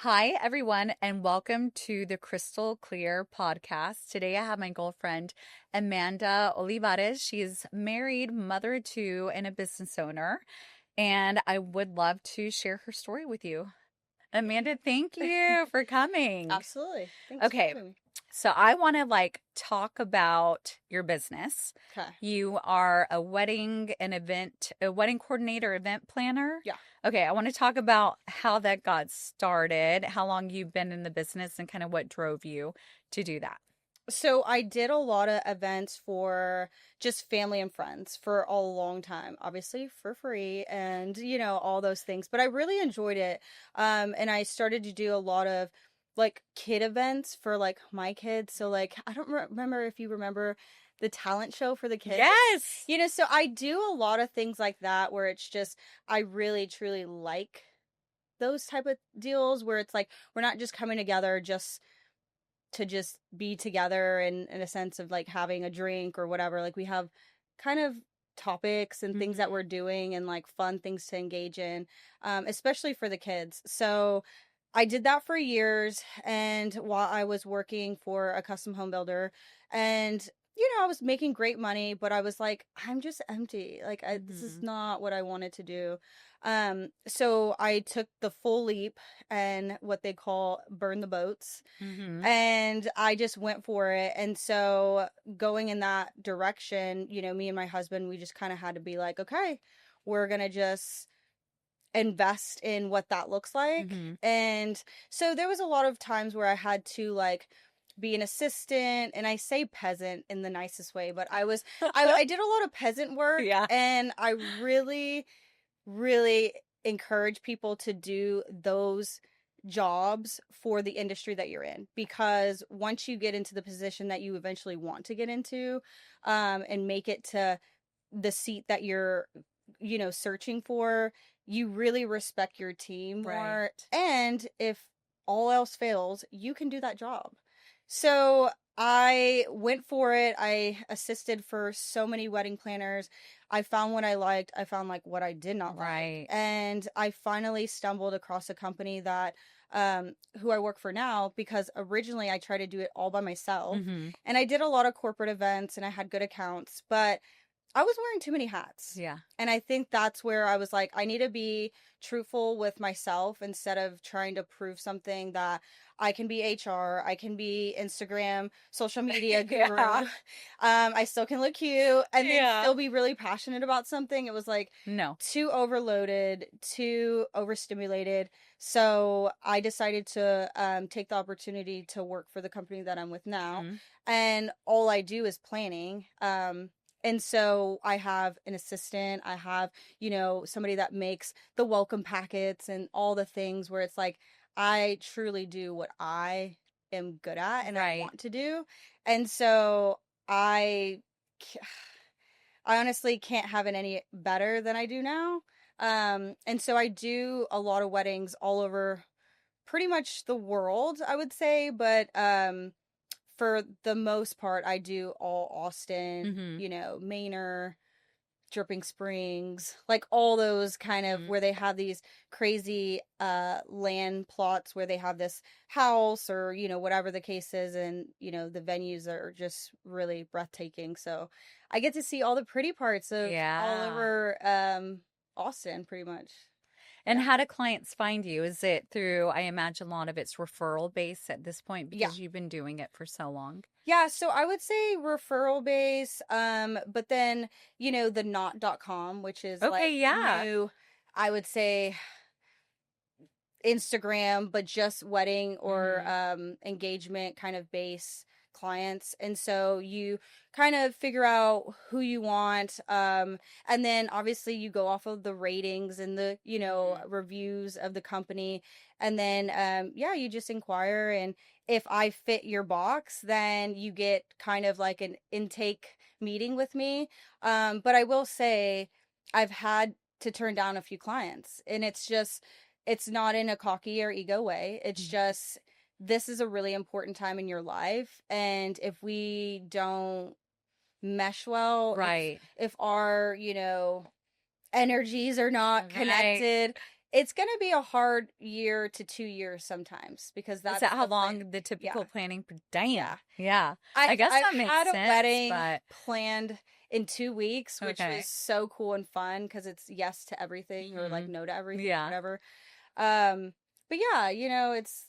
Hi, everyone, and welcome to the Crystal Clear podcast. Today, I have my girlfriend, Amanda Olivarez. She is married, mother of two, and a business owner. And I would love to share her story with you. Amanda, thank you for coming. Absolutely. Thanks for Okay, having me. so I want to talk about your business. Okay. You are a wedding coordinator, event planner. Yeah. Okay, I want to talk about how that got started, how long you've been in the business, and kind of what drove you to do that. So I did a lot of events for just family and friends for a long time, obviously for free and, all those things. But I really enjoyed it. And I started to do a lot of kid events for my kids. So I don't remember if you remember the talent show for the kids. Yes. So I do a lot of things like that where it's just, I really truly like those type of deals where it's like, we're not just coming together to just be together in a sense of having a drink or whatever. Like we have kind of topics and things that we're doing and fun things to engage in, especially for the kids. So I did that for years. And while I was working for a custom home builder and I was making great money, but I was like, I'm just empty. This is not what I wanted to do. So I took the full leap and what they call burn the boats. And I just went for it. And so going in that direction, me and my husband, we just kind of had to be like, okay, we're going to just invest in what that looks like. And so there was a lot of times where I had to be an assistant, and I say peasant in the nicest way, but I did a lot of peasant work. Yeah. And I really, really encourage people to do those jobs for the industry that you're in, because once you get into the position that you eventually want to get into, and make it to the seat that you're searching for, you really respect your team more. Right. And if all else fails, you can do that job. So I went for it. I assisted for so many wedding planners. I found what I liked. I found what I did not Right. like. And I finally stumbled across a company that who I work for now, because originally I tried to do it all by myself. And I did a lot of corporate events and I had good accounts, but I was wearing too many hats. Yeah. And I think that's where I was like, I need to be truthful with myself instead of trying to prove something that I can be HR, I can be Instagram, social media guru. Yeah. I still can look cute and then Yeah. still be really passionate about something. It was No. too overloaded, too overstimulated. So I decided to take the opportunity to work for the company that I'm with now. And all I do is planning. And so I have an assistant, I have, somebody that makes the welcome packets and all the things where it's I truly do what I am good at and I want to do. And so I honestly can't have it any better than I do now. And so I do a lot of weddings all over pretty much the world, I would say, but for the most part, I do all Austin, Manor, Dripping Springs, all those kind of where they have these crazy land plots where they have this house or, whatever the case is. And, the venues are just really breathtaking. So I get to see all the pretty parts of all over Austin, pretty much. And how do clients find you? Is it through, I imagine a lot of it's referral based at this point because you've been doing it for so long? Yeah, so I would say referral base, but then, the not.com, which is new, I would say Instagram, but just wedding or engagement kind of base clients. And so you kind of figure out who you want, and then obviously you go off of the ratings and the reviews of the company, and then you just inquire, and if I fit your box, then you get kind of like an intake meeting with me. But I will say I've had to turn down a few clients, and it's not in a cocky or ego way. It's just, this is a really important time in your life. And if we don't mesh well, if our, energies are not connected, It's going to be a hard year to 2 years sometimes because Is that's that how the plan. long the typical Yeah. planning? Damn. Yeah. Yeah. I guess I've that makes had a sense, wedding but planned in 2 weeks, which was okay. so cool and fun because it's yes to everything or like Hmm. no to everything, Yeah. whatever. But yeah, it's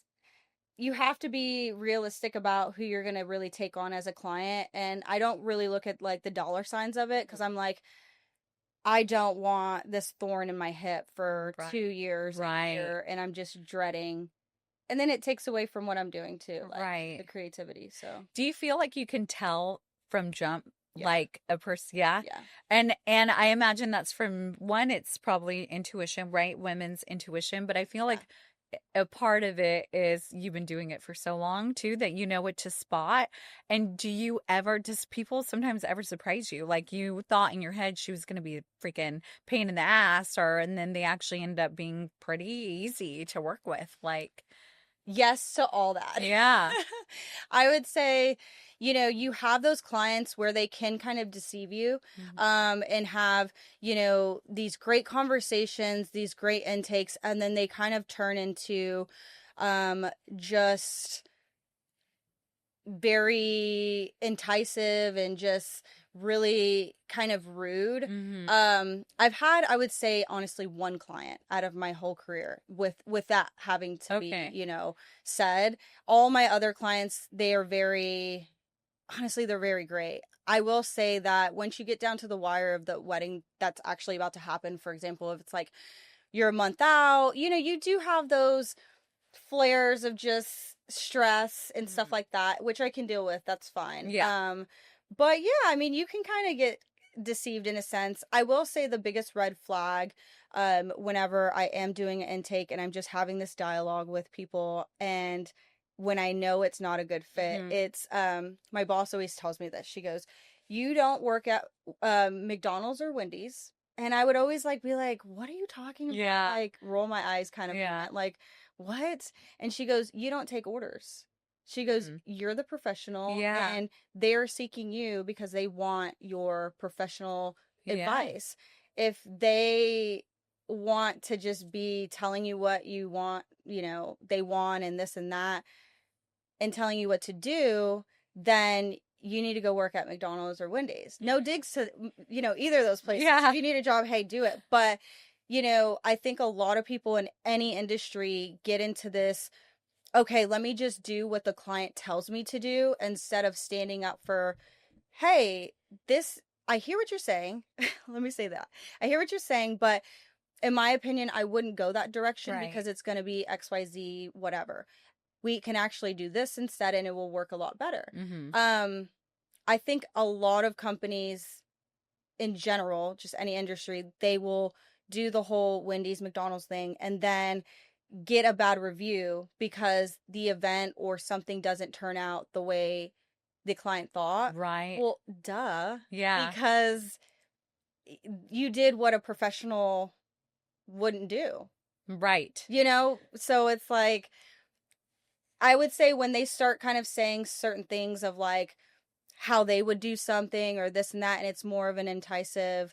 you have to be realistic about who you're going to really take on as a client. And I don't really look at like the dollar signs of it because I'm like, I don't want this thorn in my hip for Right. 2 years, a Right. year, and I'm just dreading. And then it takes away from what I'm doing too, like the Right. creativity. So, Do you feel like you can tell from jump yeah, like a person? Yeah. yeah, And I imagine that's from one, it's probably intuition, right? Women's intuition, but I feel yeah. like a part of it is you've been doing it for so long too that you know what to spot. And does people sometimes ever surprise you? Like you thought in your head she was going to be a freaking pain in the ass, and then they actually end up being pretty easy to work with. Like, Yes to all that. yeah. I would say, you have those clients where they can kind of deceive you, Mhm. and have, these great conversations, these great intakes, and then they kind of turn into just very enticing and just really kind of rude. Mhm. I've had, I would say honestly, one client out of my whole career with that having to be, Okay. said. All my other clients, they are very, honestly, they're very great. I will say that once you get down to the wire of the wedding that's actually about to happen, for example, if it's like you're a month out, you do have those flares of just stress and stuff Mhm. like that, which I can deal with. That's fine. Yeah. But yeah, I mean, you can kind of get deceived in a sense. I will say the biggest red flag, whenever I am doing an intake and I'm just having this dialogue with people, and when I know it's not a good fit, Mhm. it's my boss always tells me this. She goes, "You don't work at McDonald's or Wendy's." And I would always like be like, "What are you talking about?" Yeah. Like roll my eyes kind of Yeah. moment. Like, what? And she goes, "You don't take orders." She goes, Mhm. "You're the professional, Yeah. and they're seeking you because they want your professional Yeah. advice. If they want to just be telling you what you want, they want and this and that, and telling you what to do, then you need to go work at McDonald's or Wendy's." No digs to, either of those places. If Yeah. you need a job, hey, do it. But, I think a lot of people in any industry get into this, okay, let me just do what the client tells me to do instead of standing up for, hey, this, I hear what you're saying. Let me say that. I hear what you're saying, but in my opinion, I wouldn't go that direction Right. because it's going to be XYZ, whatever. We can actually do this instead and it will work a lot better. Mhm. Um, I think a lot of companies in general, just any industry, they will do the whole Wendy's, McDonald's thing and then get a bad review because the event or something doesn't turn out the way the client thought. Right. Well, duh, Yeah. because you did what a professional wouldn't do, Right. So it's like, I would say when they start kind of saying certain things of like how they would do something or this and that, and it's more of an enticing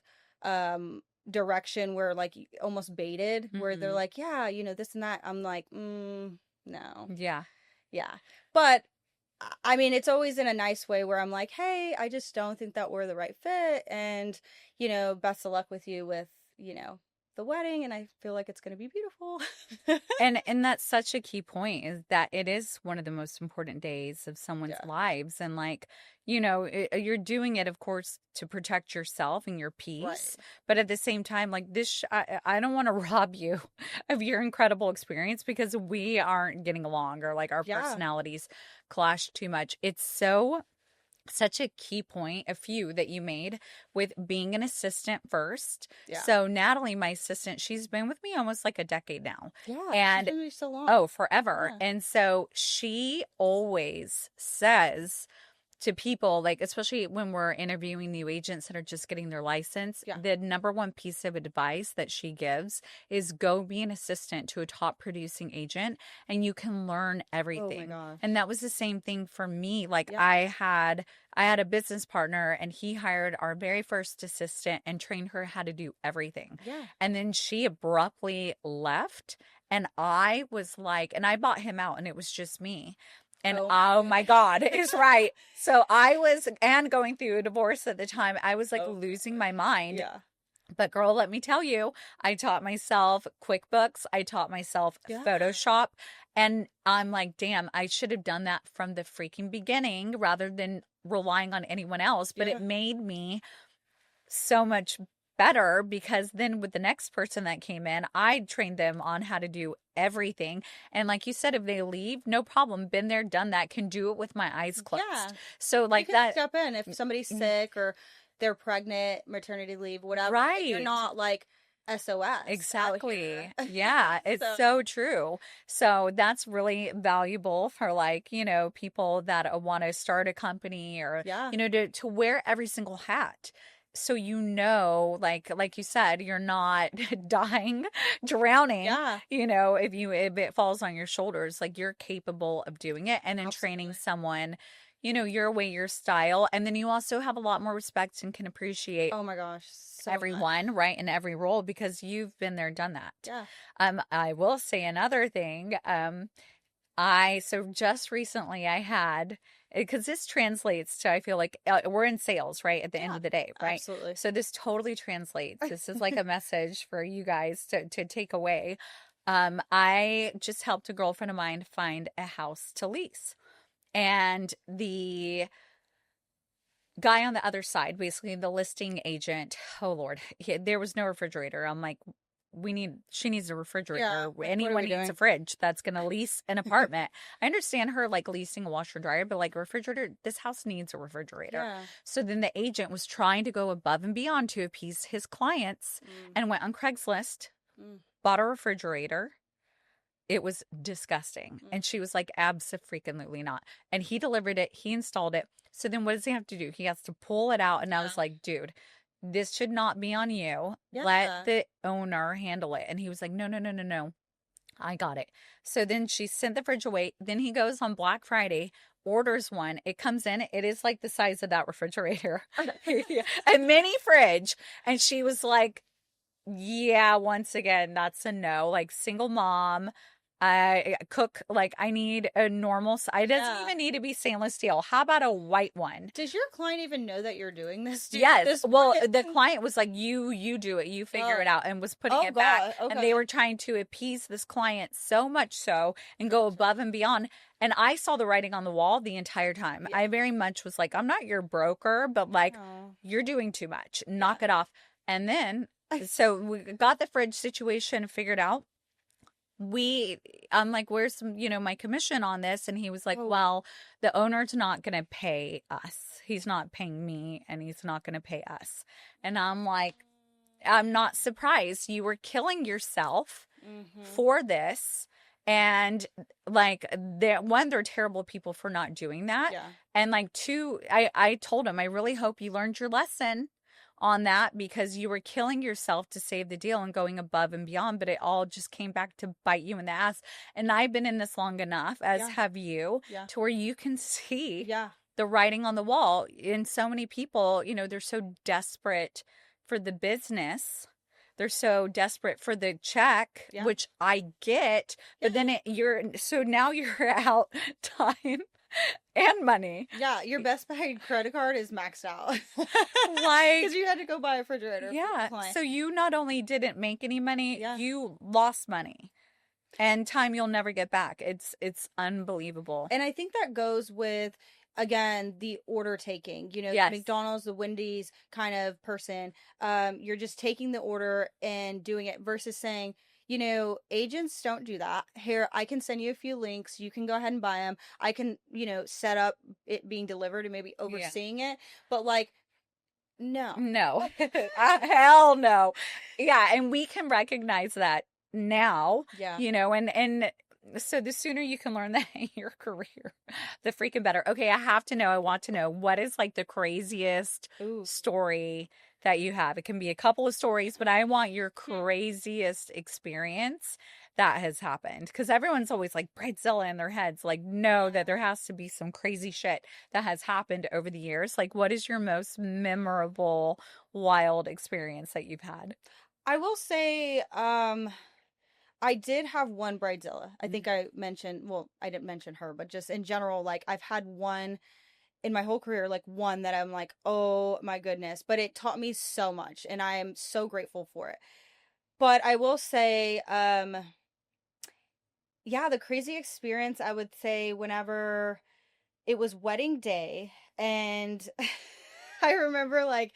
direction where like almost baited, where they're Mhm. like, yeah, this and that. I'm like, no, Yeah. yeah. But I mean, it's always in a nice way where I'm like, hey, I just don't think that we're the right fit, and best of luck with you with you know the wedding, and I feel like it's gonna be beautiful. And that's such a key point is that it is one of the most important days of someone's Yeah, lives. And like, you're doing it, of course, to protect yourself and your peace. right. But at the same time, like I don't want to rob you of your incredible experience because we aren't getting along or like our Yeah, personalities clash too much. It's such a key point, a few that you made with being an assistant first. yeah, So Natalie, my assistant, she's been with me almost like a decade now. yeah. She's And been with me so long. oh, forever. Yeah, And so she always says to people, like, especially when we're interviewing new agents that are just getting their license, Yeah. the number one piece of advice that she gives is go be an assistant to a top producing agent and you can learn Oh my everything. gosh. And that was the same thing for me. Like Yeah. I had a business partner and he hired our very first assistant and trained her how to do everything. Yeah. And then she abruptly left and I was like, and I bought him out and it was just me. And oh my God, it's right. So I was, and going through a divorce at the time, I was like losing my mind. Yeah. But girl, let me tell you, I taught myself QuickBooks. I taught myself Photoshop. And I'm like, damn, I should have done that from the freaking beginning rather than relying on anyone else. But it made me so much better because then with the next person that came in, I trained them on how to do everything. And like you said, if they leave, no problem. Been there, done that, can do it with my eyes closed. Yeah. So like you can that. step in if somebody's sick or they're pregnant, maternity leave, whatever. Right. You're not like SOS. Exactly. Yeah, it's so true. So that's really valuable for like, you know, people that want to start a company or, you know, to wear every single hat. So, you know, like you said, you're not dying, drowning, you know, if it falls on your shoulders, like you're capable of doing it and then training someone, you know, your way, your style. And then you also have a lot more respect and can appreciate oh my gosh, so everyone, much. right, in every role because you've been there, done that. Yeah. I will say another thing. So just recently I had, because this translates to, I feel like we're in sales, right? At the end of the day, right? Absolutely. So this totally translates. This is like a message for you guys to take away. I just helped a girlfriend of mine find a house to lease. And the guy on the other side, basically the listing agent, oh Lord, there was no refrigerator. I'm like, she needs a refrigerator. Yeah, Anyone needs a fridge that's going to lease an apartment. I understand her like leasing a washer dryer, but like a refrigerator, this house needs a refrigerator. Yeah. So then the agent was trying to go above and beyond to appease his clients and went on Craigslist, bought a refrigerator. It was disgusting. And she was like, abso-freaking-lutely not. And he delivered it. He installed it. So then what does he have to do? He has to pull it out. And I was like, dude, this should not be on you. Yeah. Let the owner handle it. And he was like, no, no, no, no, no. I got it. So then she sent the fridge away. Then he goes on Black Friday, orders one. It comes in. It is like the size of that refrigerator. A mini fridge. And she was like, yeah, once again, that's a no. Like single mom. I cook, like I need a normal, it doesn't even need to be stainless steel. How about a white one? Does your client even know that you're doing this? Yes. Well, the client was like, you do it, you figure it out, and was putting it back. Okay. And they were trying to appease this client so much so and go above and beyond. And I saw the writing on the wall the entire time. I very much was like, I'm not your broker, but like, you're doing too much. Knock it off. And then, so we got the fridge situation figured out. I'm like, where's, my commission on this? And he was like, well, the owner's not going to pay us. He's not paying me and he's not going to pay us. And I'm like, I'm not surprised. You were killing yourself for this. And like, they're terrible people for not doing that. Yeah. And like, two, I told him, I really hope you learned your lesson on that because you were killing yourself to save the deal and going above and beyond, but it all just came back to bite you in the ass. And I've been in this long enough, as have you, to where you can see the writing on the wall. And so many people, they're so desperate for the business. They're so desperate for the check, which I get, but then now you're out time and money. Yeah, your Best Buy credit card is maxed out. Like, because you had to go buy a refrigerator. Yeah. So you not only didn't make any money, you lost money and time you'll never get back. It's unbelievable. And I think that goes with, again, the order taking, the McDonald's, the Wendy's kind of person. You're just taking the order and doing it versus saying, agents don't do that. Here, I can send you a few links. You can go ahead and buy them. I can, set up it being delivered and maybe overseeing it. But like, no. Hell no. Yeah. And we can recognize that now, and So the sooner you can learn that in your career, the freaking better. Okay, I have to know. I want to know, what is like the craziest Ooh. story that you have? It can be a couple of stories, but I want your craziest experience that has happened, because everyone's always like bridezilla in their heads. Like, no, that there has to be some crazy shit that has happened over the years. Like, what is your most memorable, wild experience that you've had? I will say, I did have one bridezilla. I think I mentioned, well, I didn't mention her, but just in general, like I've had one in my whole career, like one that I'm like, oh my goodness, but it taught me so much and I am so grateful for it. But I will say, yeah, the crazy experience, I would say whenever it was wedding day and I remember like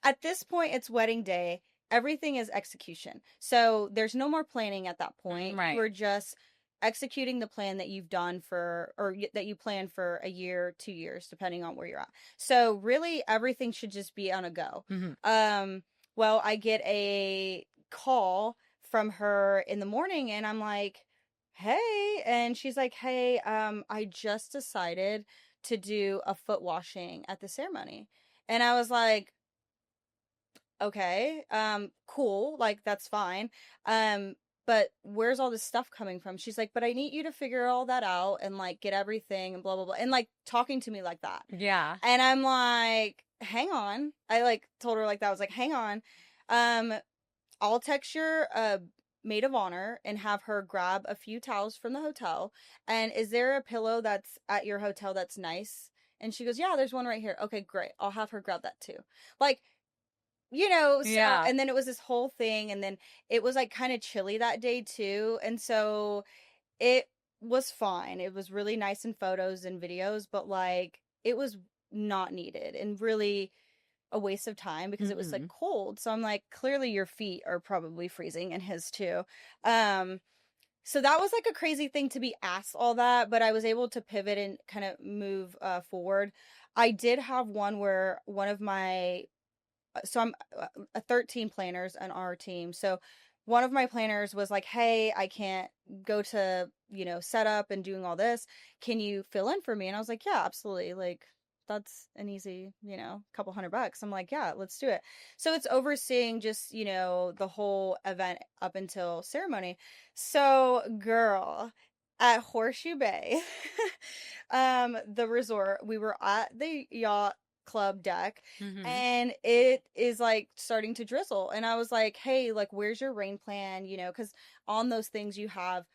at this point it's wedding day, everything is execution. So there's no more planning at that point. Right. You're just executing the plan that you've done for that you planned for a year, 2 years, depending on where you're at. So really everything should just be on a go. Hmm. Well, I get a call from her in the morning and I'm like, "Hey." And she's like, "Hey, I just decided to do a foot washing at the ceremony." And I was like, "Okay, cool, like that's fine. But where's all this stuff coming from?" She's like, "But I need you to figure all that out and like get everything and blah blah blah." And like talking to me like that. Yeah. And I'm like, "Hang on." I like told her like that. I was like, "Hang on. Um, I'll text your maid of honor and have her grab a few towels from the hotel. And is there a pillow that's at your hotel that's nice?" And she goes, "Yeah, there's one right here." "Okay, great. I'll have her grab that too." Like, so, Yeah. and then it was this whole thing. And then it was like kind of chilly that day too. And so it was fine. It was really nice in photos and videos, but like it was not needed and really a waste of time because it was like Mm-mm. cold. So I'm like, clearly your feet are probably freezing and his too. Um, so that was like a crazy thing to be asked all that, but I was able to pivot and kind of move forward. I did have one where one of my, so I'm a 13 planners on our team. So one of my planners was like, "Hey, I can't go to, set up and doing all this. Can you fill in for me?" And I was like, "Yeah, absolutely. Like, that's an easy, couple $100." I'm like, "Yeah, let's do it." So it's overseeing just, the whole event up until ceremony. So, girl, at Horseshoe Bay, the resort, we were at the yacht club deck Mm-hmm. and it is like starting to drizzle. And I was like, "Hey, like, where's your rain plan?" Because on those things you have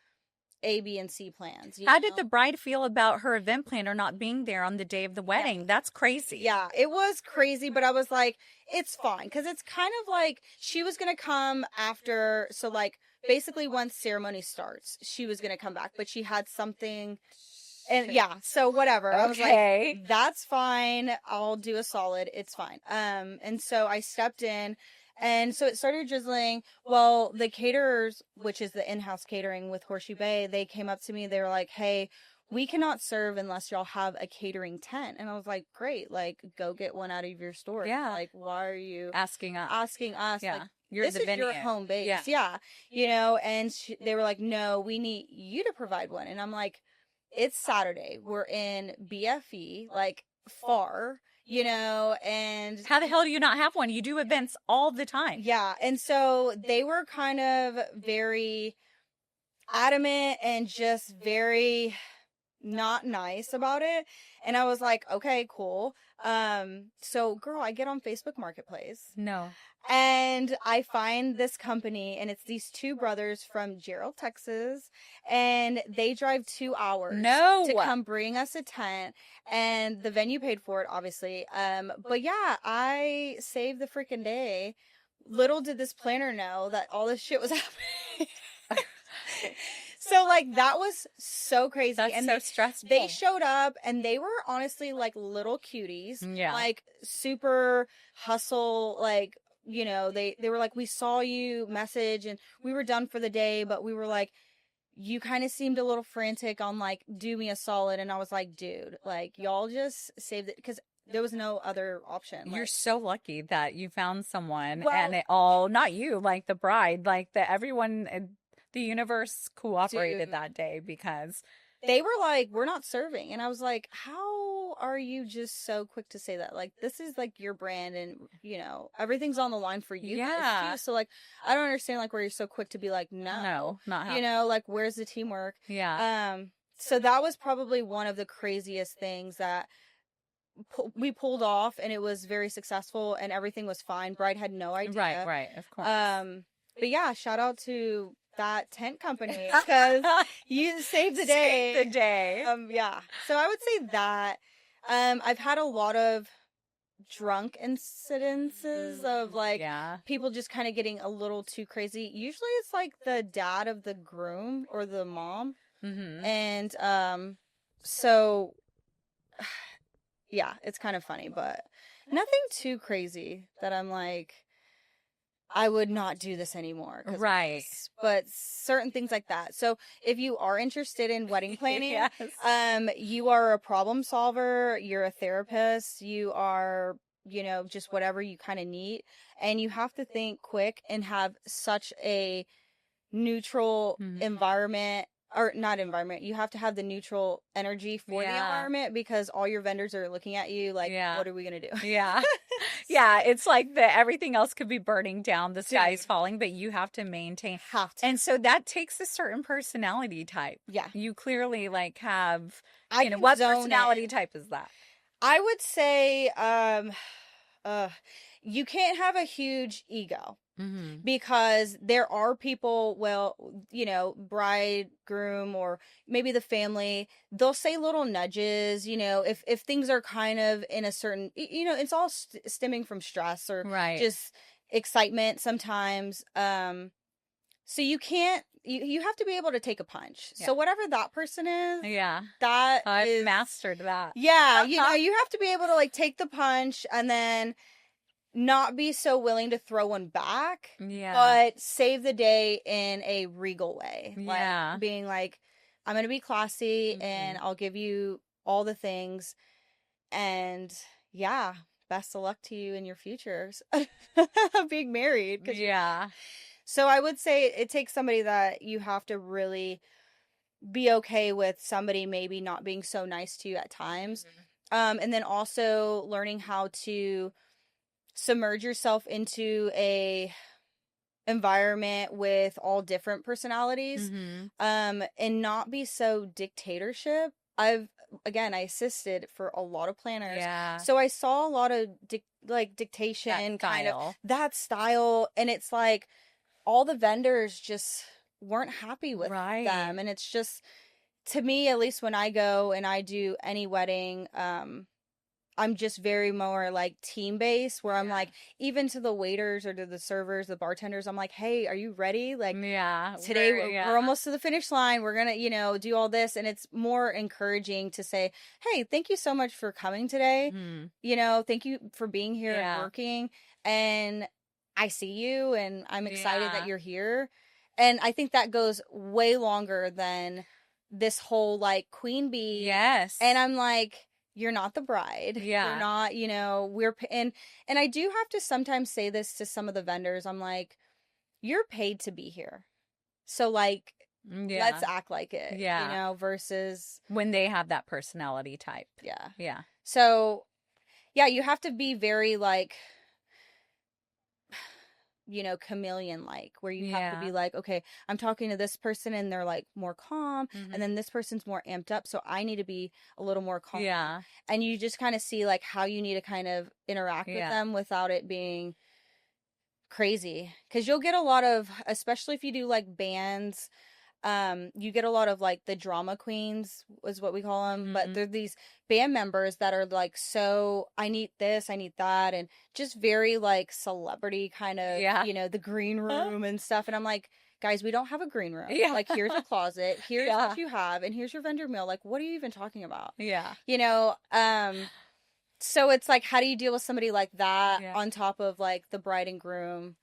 A, B, and C plans, How did the bride feel about her event planner not being there on the day of the Yeah. wedding? That's crazy. Yeah, it was crazy, but I was like, it's fine. Because it's kind of like she was going to come after. So, like, basically, once ceremony starts, she was going to come back, but she had something. And yeah, so whatever. I was Okay. like, that's fine. I'll do a solid. It's fine. And so I stepped in and so it started drizzling. Well, the caterers, which is the in-house catering with Horseshoe Bay, they came up to me. They were like, "Hey, we cannot serve unless y'all have a catering tent." And I was like, "Great. Like, go get one out of your store." Yeah. Like, why are you Asking us. asking us? Yeah. Like, You're this the is venue. your home base. Yeah. Yeah. And they were like, "No, we need you to provide one." And I'm like, it's Saturday. We're in BFE, like far, and How the hell do you not have one? You do events all the time. yeah. And so they were kind of very adamant and just very not nice about it. And I was like, "Okay, cool." So girl, I get on Facebook Marketplace. No. And I find this company, and it's these two brothers from Gerald, Texas, and they drive 2 hours No. to come bring us a tent, and the venue paid for it, obviously. But yeah, I saved the freaking day. Little did this planner know that all this shit was happening. So like that was so crazy. That's and so stressful. They showed up and they were honestly like little cuties. Yeah. Like super hustle, like they were like, "We saw you message and we were done for the day, but we were like, you kind of seemed a little frantic on like, do me a solid." And I was like, "Dude, like y'all just saved it," because there was no other option. You're Like, so lucky that you found someone, Well- and it all, not you, like the bride, like everyone, The universe cooperated Dude. that day because They were like, we're not serving. And I was like, how are you just so quick to say that? Like, this is like your brand and, you know, everything's on the line for you guys yeah. too. So, like, I don't understand, like, where you're so quick to be like, No, not you happening. know, like, where's the teamwork? Yeah. So that was probably one of the craziest things that we pulled off, and it was very successful and everything was fine. Bride had no idea. Right, of course. But yeah, shout out to that tent company because you saved the day. Saved the day. Yeah. So I would say that. I've had a lot of drunk incidences of like people just kind of getting a little too crazy. Usually it's like the dad of the groom or the mom. Mm-hmm. And so yeah, it's kind of funny, but nothing too crazy that I'm like, I would not do this anymore. Right. But certain things like that. So if you are interested in wedding planning, Yes. You are a problem solver, you're a therapist, you are, you know, just whatever you kind of need. And you have to think quick and have such a neutral environment. Or not environment. You have to have the neutral energy for the environment because all your vendors are looking at you like, what are we going to do? Yeah. Yeah. It's like everything else could be burning down. The sky is falling, but you have to maintain. And so that takes a certain personality type. Yeah. You clearly like have, you know, what personality type is that? I would say, you can't have a huge ego. Mm-hmm. Because there are people, well, you know, bride, groom, or maybe the family, they'll say little nudges, you know, if things are kind of in a certain, you know, it's all stemming from stress or just excitement sometimes. So you can't, you have to be able to take a punch. Yeah. So whatever that person is, that I've mastered that. Yeah, you know, you have to be able to like take the punch and then not be so willing to throw one back, but save the day in a regal way. Like being like, I'm going to be classy and I'll give you all the things. And yeah, best of luck to you in your futures of being married. So I would say it takes somebody that you have to really be okay with somebody maybe not being so nice to you at times. And then also learning how to submerge yourself into a environment with all different personalities, and not be so dictatorship. I assisted for a lot of planners, so I saw a lot of dictation, kind of that style, and it's like all the vendors just weren't happy with them, and it's just, to me, at least when I go and I do any wedding, I'm just very more like team based where I'm like, even to the waiters or to the servers, the bartenders, I'm like, hey, are you ready? Like, today we're almost to the finish line. We're going to, you know, do all this. And it's more encouraging to say, hey, thank you so much for coming today. You know, thank you for being here and working. And I see you and I'm excited that you're here. And I think that goes way longer than this whole like queen bee. Yes. And I'm like, you're not the bride. You're not, you know, and I do have to sometimes say this to some of the vendors. I'm like, you're paid to be here. So like, let's act like it, you know, versus when they have that personality type. Yeah. So yeah, you have to be very like, you know, chameleon like, where you have to be like, okay, I'm talking to this person and they're like more calm, and then this person's more amped up, so I need to be a little more calm. And you just kind of see like how you need to kind of interact with them without it being crazy, because you'll get a lot of, especially if you do like bands, you get a lot of like the drama queens is what we call them, but they're these band members that are like, so I need this, I need that, and just very like celebrity kind of, you know, the green room and stuff. And I'm like, guys, we don't have a green room. Like, here's a closet, here's what you have, and here's your vendor meal. Like, what are you even talking about? You know, so it's like, how do you deal with somebody like that on top of like the bride and groom?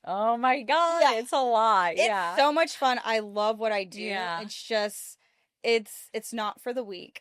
Oh my God. It's a lot. It's so much fun. I love what I do. It's just, it's not for the weak.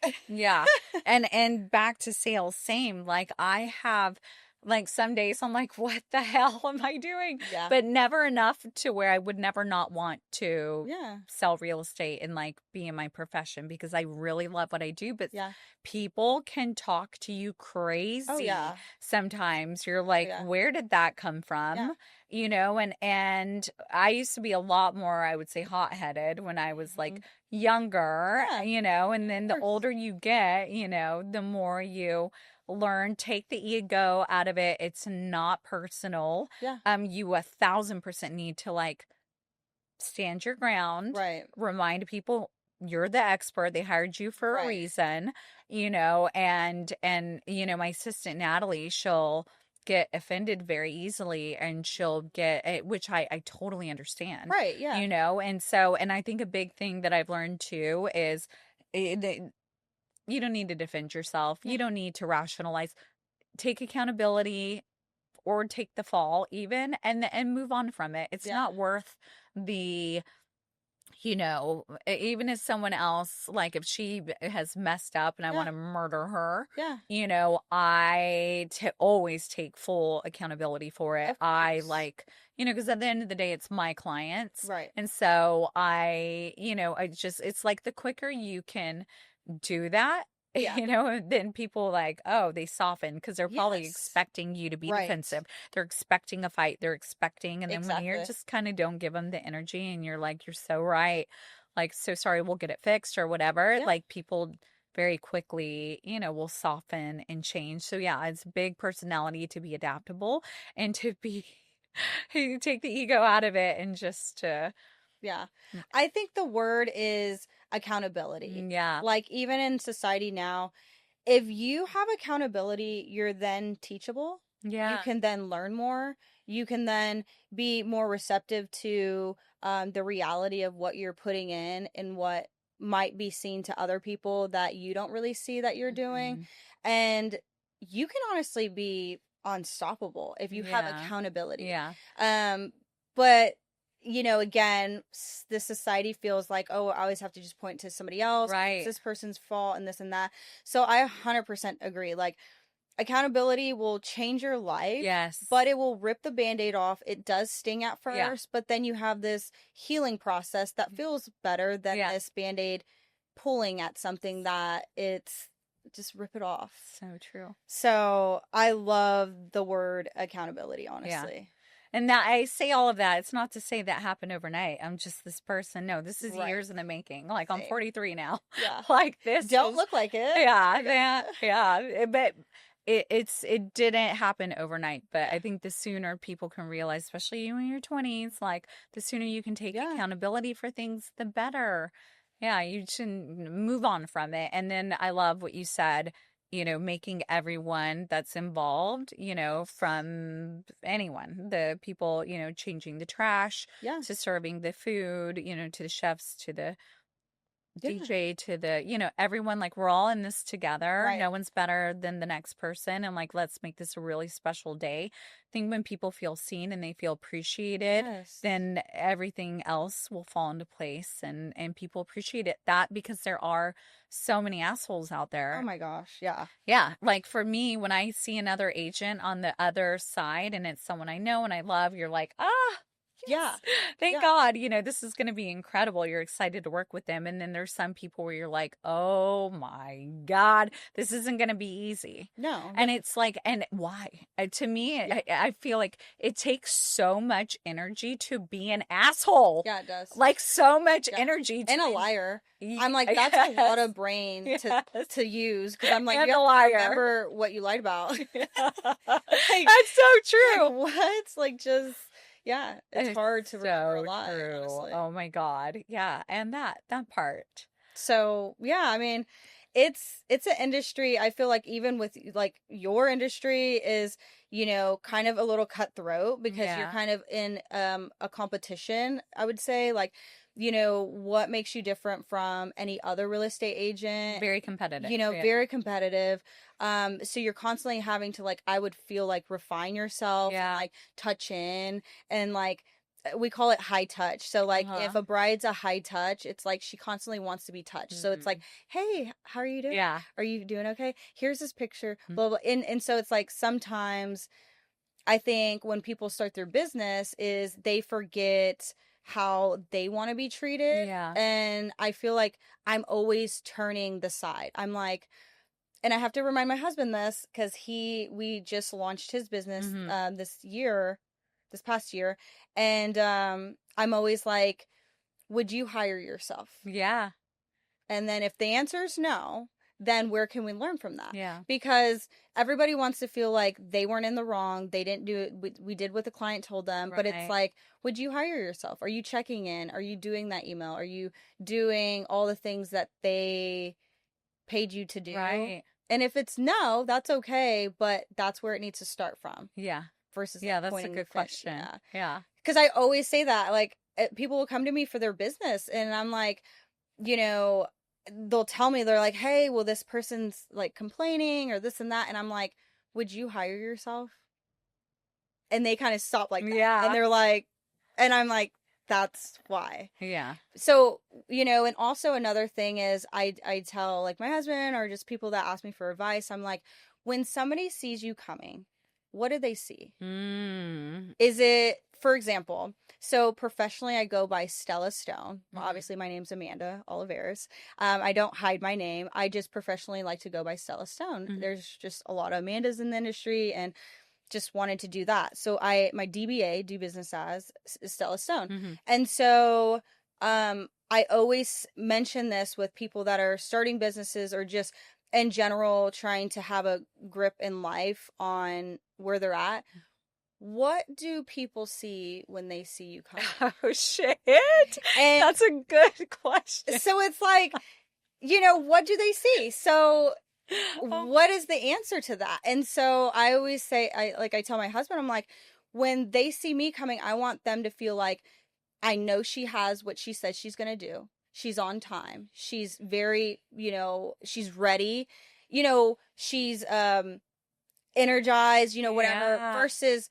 And back to sales, same. Like, I have Like some days I'm like, what the hell am I doing? Yeah. But never enough to where I would never not want to Yeah. sell real estate and like be in my profession because I really love what I do. But Yeah. people can talk to you Oh, crazy yeah. sometimes. You're Oh, like, yeah. where did that come Yeah. from? You know, and I used to be a lot more, I would say, hot-headed when I was Mhm. like younger, Yeah. you know, and then Of the course. older you get, you know, the more you learn, take the ego out of it. It's not personal. Yeah. You 1,000% need to like stand your ground, Right. remind people you're the expert. They hired you for a Right. reason, you know, and you know, my assistant Natalie, she'll get offended very easily and she'll get it, which I totally understand, Right. Yeah. you know, and so, and I think a big thing that I've learned too is you don't need to defend yourself. Yeah. You don't need to rationalize. Take accountability or take the fall even and move on from it. It's Yeah. not worth the, you know, even if someone else, like if she has messed up and I want Yeah. to murder her, Yeah. you know, always take full accountability for it. Of I course. like, you know, because at the end of the day, it's my clients. Right. And so you know, it's like the quicker you can do that, Yeah. you know, then people like, oh, they soften because they're probably Yes. expecting you to be Right. defensive. They're expecting a fight. They're expecting, and then when you're Exactly. just kind of don't give them the energy and you're like, you're so right. Like, so sorry, we'll get it fixed or whatever. Yeah. Like people very quickly, you know, will soften and change. So yeah, it's big personality to be adaptable and to be, take the ego out of it and just to, Yeah. I think the word is accountability. yeah, Like, even in society now, if you have accountability, you're then teachable. You yeah. can then learn more. You can then be more receptive to the reality of what you're putting in and what might be seen to other people that you don't really see that you're doing. Mhm. And you can honestly be unstoppable if you have Yeah. accountability. Yeah. But you know, again, the society feels like, oh, I always have to just point to somebody else. It's Right. this person's fault and this and that. So I 100% agree. Like, accountability will change your life, Yes. but it will rip the band-aid off. It does sting at Yeah. first, but then you have this healing process that feels better than Yeah. this band-aid pulling at something that it's just rip it off. So true. So I love the word accountability, honestly. And that I say all of that, it's not to say that happened overnight. I'm just this person. No, this is Right. years in the making. Like I'm Same. 43 now. Yeah. Like this Don't was, look like it. yeah, that, yeah. But it didn't happen overnight. But I think the sooner people can realize, especially you in your 20s, like the sooner you can take Yeah. accountability for things, the better. Yeah, you should move on from it. And then I love what you said, you know, making everyone that's involved, you know, from anyone, the people, you know, changing the trash Yeah. to serving the food, you know, to the chefs, to the Yeah. DJ, to the, you know, everyone, like we're all in this together. Right. No one's better than the next person. And like, let's make this a really special day. I think when people feel seen and they feel appreciated, Yes. then everything else will fall into place and people appreciate it. That because there are so many assholes out there. Oh my gosh. Yeah. Yeah. Like for me, when I see another agent on the other side and it's someone I know and I love, you're like, ah, Yeah. thank Yeah. God, you know, this is going to be incredible. You're excited to work with them. And then there's some people where you're like, oh my God, this isn't going to be easy. No. And it's like, and why? To me, I feel like it takes so much energy to be an asshole. Yeah, it does. Like so much Yeah. enery to And a liar. I'm like, that's a lot of brain to use because I'm like, And you a have to liar. remember what you lied about. That's so true. Like, what? Like, just yeah, it's hard to remember a lie. True. Honestly. Oh my God. Yeah. And that part. So yeah, I mean, it's an industry. I feel like even with like your industry is, you know, kind of a little cutthroat because you're Yeah. kind of in a competition, I would say. Like, you know, what makes you different from any other real estate agent? Very competitive. You know, Yeah. very competitive. So you're constantly having to, like, I would feel like refine yourself, Yeah. and, like touch in and like we call it high touch. So like if Uh-huh. a bride's a high touch, it's like she constantly wants to be touched. So it's like, Mhm. hey, how are you doing? Yeah. Are you doing okay? Here's this picture, Mm. blah blah. And so it's like sometimes I think when people start their business is they forget how they want to be treated. Yeah. And I feel like I'm always turning the side. I'm like, and I have to remind my husband this because we just launched his business Mhm. this past year, and I'm always like, would you hire yourself? Yeah. And then if the answer is no, then where can we learn from that? Yeah. Because everybody wants to feel like they weren't in the wrong. They didn't do it. We did what the client told them. But it's Right. like, would you hire yourself? Are you checking in? Are you doing that email? Are you doing all the things that they paid you to do? Right. And if it's no, that's okay. But that's where it needs to start from Yeah. versus like Yeah, that's a pointing the good finger. question. Yeah. Yeah. Because I always say that. Like, people will come to me for their business. And I'm like, you know, they'll tell me, they're like, hey, well, this person's like complaining or this and that. And I'm like, would you hire yourself? And they kind of stop like that. And Yeah. they're like, and I'm like, that's why. Yeah. So, and also another thing is I tell like my husband or just people that ask me for advice, I'm like, when somebody sees you coming, what do they see? Mm. Is it, for example, so professionally, I go by Stella Stone. Well, Mhm. obviously, my name's Amanda Olivarez. I don't hide my name. I just professionally like to go by Stella Stone. Mhm. There's just a lot of Amandas in the industry, and just wanted to do that. So my DBA, do business as, is Stella Stone. Mhm. And so I always mention this with people that are starting businesses or just in general trying to have a grip in life on where they're at. What do people see when they see you come? Oh shit. And That's a good question. so it's like, what do they see? So Oh. what is the answer to that? And so I always say, I tell my husband, I'm like, when they see me coming, I want them to feel like I know she has what she said she's going to do. She's on time. She's very, she's ready. She's energized, whatever, Yeah. versus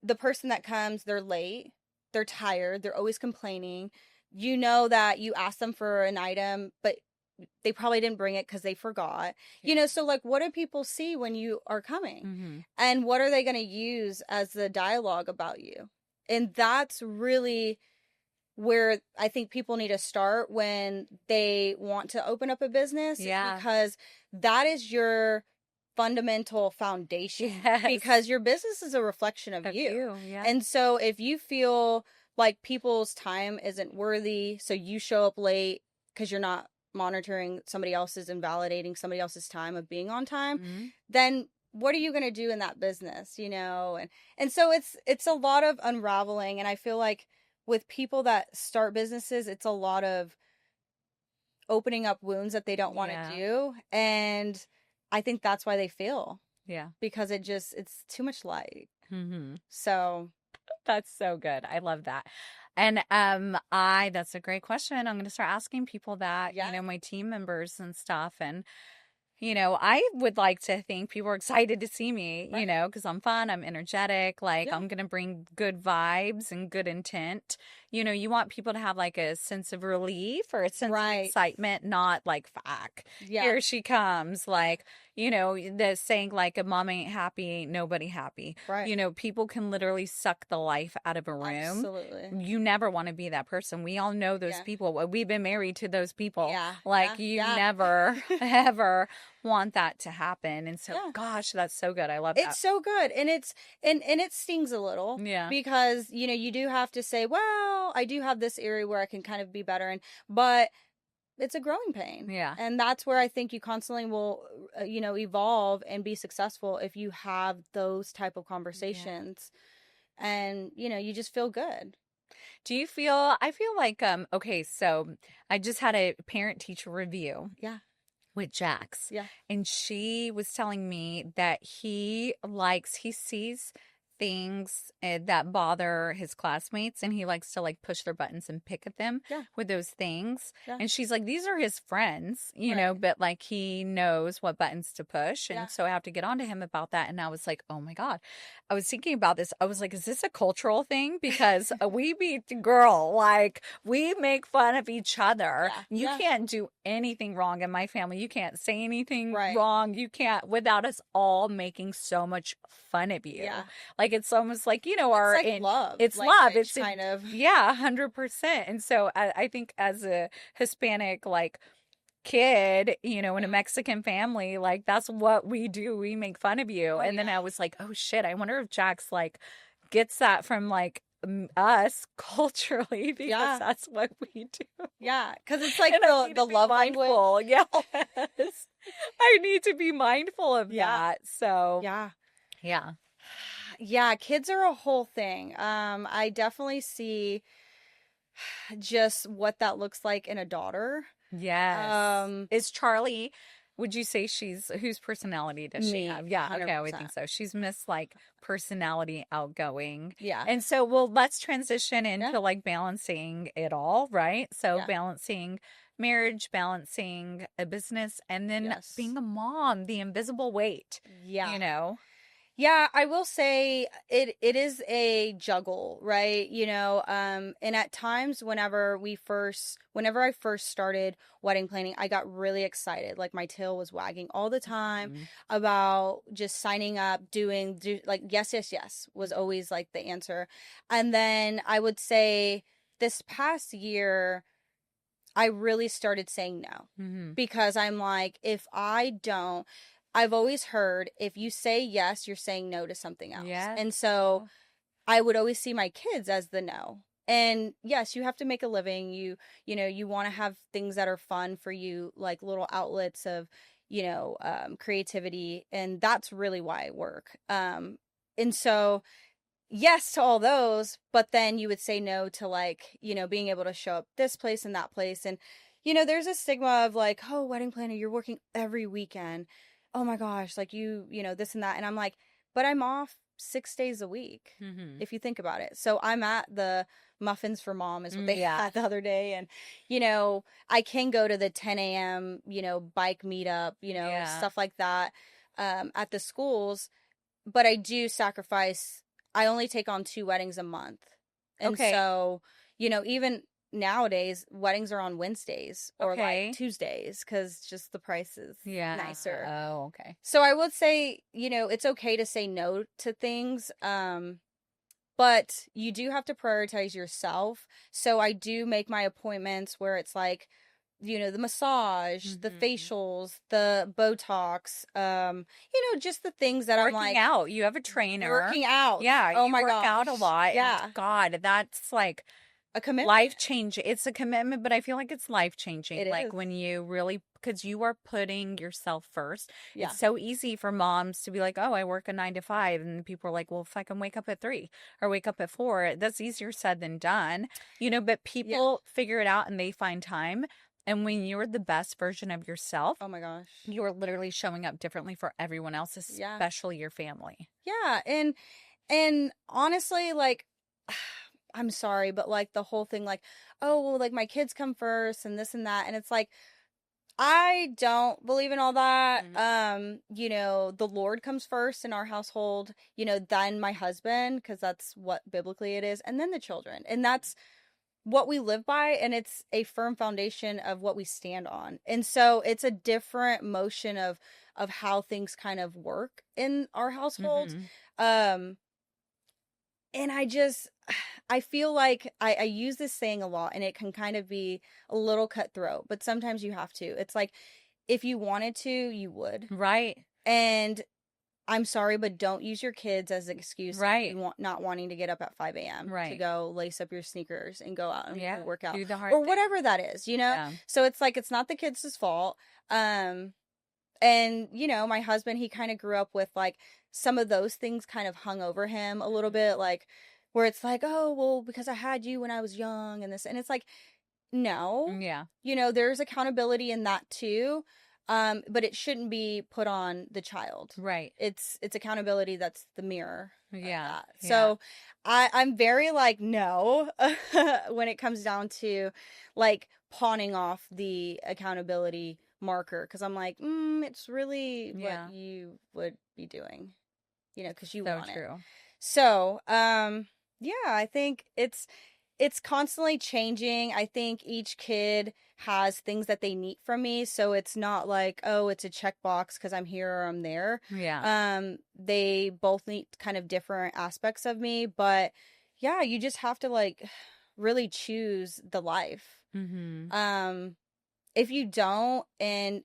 the person that comes, they're late, they're tired, they're always complaining. You know that you asked them for an item, but they probably didn't bring it because they forgot. So like, what do people see when you are coming? Mhm. And what are they going to use as the dialogue about you? And that's really where I think people need to start when they want to open up a business, Yeah. because that is your fundamental foundation, Yes. because your business is a reflection of Of you. you. Yeah. And so if you feel like people's time isn't worthy, so you show up late because you're not monitoring somebody else's and validating somebody else's time of being on time, Mhm. then what are you going to do in that business, and so it's a lot of unraveling. And I feel like with people that start businesses, it's a lot of opening up wounds that they don't want to Yeah. do. And I think that's why they fail, Yeah. because it's too much light. Mhm. So That's so good. I love that. And that's a great question. I'm going to start asking people that, yeah, my team members and stuff. And I would like to think people are excited to see me, right. because I'm fun, I'm energetic, like Yeah, I'm going to bring good vibes and good intent. You want people to have like a sense of relief or a sense of right. excitement, not like, fuck, Yeah, here she comes. Like, the saying like a mom ain't happy, ain't nobody happy. right. People can literally suck the life out of a room. Absolutely. You never want to be that person. We all know those Yeah. people. We've been married to those people. Yeah. Like, Yeah. you Yeah. never, ever want that to happen. And so, Yeah. gosh, that's so good. I love that. It's so good. And and it stings a little. Yeah. Because, you do have to say, well, I do have this area where I can kind of be better in, but it's a growing pain. Yeah. And that's where I think you constantly will, evolve and be successful if you have those type of conversations. Yeah. And, you just feel good. Do you feel, I feel like, okay, so I just had a parent teacher review. Yeah. With Jax. Yeah. And she was telling me that he sees things that bother his classmates, and he likes to like push their buttons and pick at them Yeah. with those things. Yeah. And she's like, these are his friends, you know, Right. but like he knows what buttons to push. Yeah. And so I have to get on to him about that. And I was like, oh my God. I was thinking about this. I was like, is this a cultural thing? Because we be girl, like we make fun of each other. Yeah. You Yeah. can't do anything wrong in my family. You can't say anything Right. wrong. You can't without us all making so much fun of you. Yeah. Like it's almost like, you know, our It's like love. it's like love. which It's kind of. yeah, 100%. And so I think as a Hispanic like kid, you know, in a Mexican family, like that's what we do. We make fun of you. Oh, And then yeah. I was like, oh shit, I wonder if Jax like gets that from like us culturally because Yeah. that's what we do. Yeah, because it's like And I need the to be love language. mindful. Yes. I need to be mindful of Yeah. that. So Yeah. yeah. Yeah, kids are a whole thing. I definitely see just what that looks like in a daughter. Yes. Is Charlie, would you say she's, whose personality does she Me, have? Yeah. Okay. I would 100%. think so. She's Miss like personality outgoing. Yeah. And so, well, let's transition into Yeah. like balancing it all, right? So Yeah. balancing marriage, balancing a business, and then Yes. being a mom, the invisible weight, Yeah. you know? Yeah, I will say it is a juggle, right? You know, and at times whenever I first started wedding planning, I got really excited. Like my tail was wagging all the time Mhm. about just signing up, like yes, yes, yes was always like the answer. And then I would say this past year I really started saying no Mhm. because I'm like, if I don't, I've always heard if you say yes, you're saying no to something else. Yes. And so I would always see my kids as the no. And yes, you have to make a living. You know, you want to have things that are fun for you, like little outlets of, creativity. And that's really why I work. And so yes to all those, but then you would say no to like, being able to show up this place and that place. And, there's a stigma of like, oh, wedding planner, you're working every weekend. Oh my gosh, like this and that. And I'm like, but I'm off 6 days a week, Mhm. if you think about it. So I'm at the Muffins for Mom is what they Yeah. had the other day. And, I can go to the 10 a.m., bike meetup, Yeah. stuff like that at the schools. But I do sacrifice. I only take on 2 weddings a month. And Okay. so, even nowadays, weddings are on Wednesdays or Okay. like Tuesdays because just the price is Yeah. nicer. Oh, okay. So I would say, it's okay to say no to things. But you do have to prioritize yourself. So I do make my appointments where it's like, the massage, the Mhm. facials, the Botox, just the things that I'm Working like out. You have a trainer. working out. Yeah, Oh you my work out a gosh. lot. Yeah. And God, that's like A commitment. life changing. It's a commitment, but I feel like it's life changing. It Like is. when you really, because you are putting yourself first. Yeah. It's so easy for moms to be like, oh, I work a 9 to 5. And people are like, well, if I can wake up at 3 or wake up at 4, that's easier said than done. But people figure it out and they find time. And when you're the best version of yourself, Oh my gosh. you're literally showing up differently for everyone else, Yeah. especially your family. Yeah. And honestly, like, I'm sorry, but like the whole thing, like, oh, well, like my kids come first and this and that. And it's like, I don't believe in all that. The Lord comes first in our household, then my husband, because that's what biblically it is, and then the children. And that's what we live by, and it's a firm foundation of what we stand on. And so it's a different motion of how things kind of work in our household. Mhm. And I feel like I use this saying a lot, and it can kind of be a little cutthroat, but sometimes you have to. It's like, if you wanted to, you would. Right. And I'm sorry, but don't use your kids as an excuse. Right. Not wanting to get up at 5 a.m. Right. to go lace up your sneakers and go out and Yeah. work out. Do the hard Or thing. whatever that is, Yeah. So it's like, it's not the kids' fault. And, my husband, he kind of grew up with like some of those things kind of hung over him a little bit, like where it's like, oh, well, because I had you when I was young and this, and it's like, no, Yeah. there's accountability in that too. But it shouldn't be put on the child. Right. It's accountability that's the mirror of Yeah. that. Yeah. So I'm very like no when it comes down to like pawning off the accountability marker, because I'm like, it's really what Yeah. you would be doing, because you So want it. true. So, yeah, I think it's constantly changing. I think each kid has things that they need from me, so it's not like, oh, it's a checkbox because I'm here or I'm there. Yeah. They both need kind of different aspects of me, but yeah, you just have to like really choose the life. Mm-hmm. If you don't, and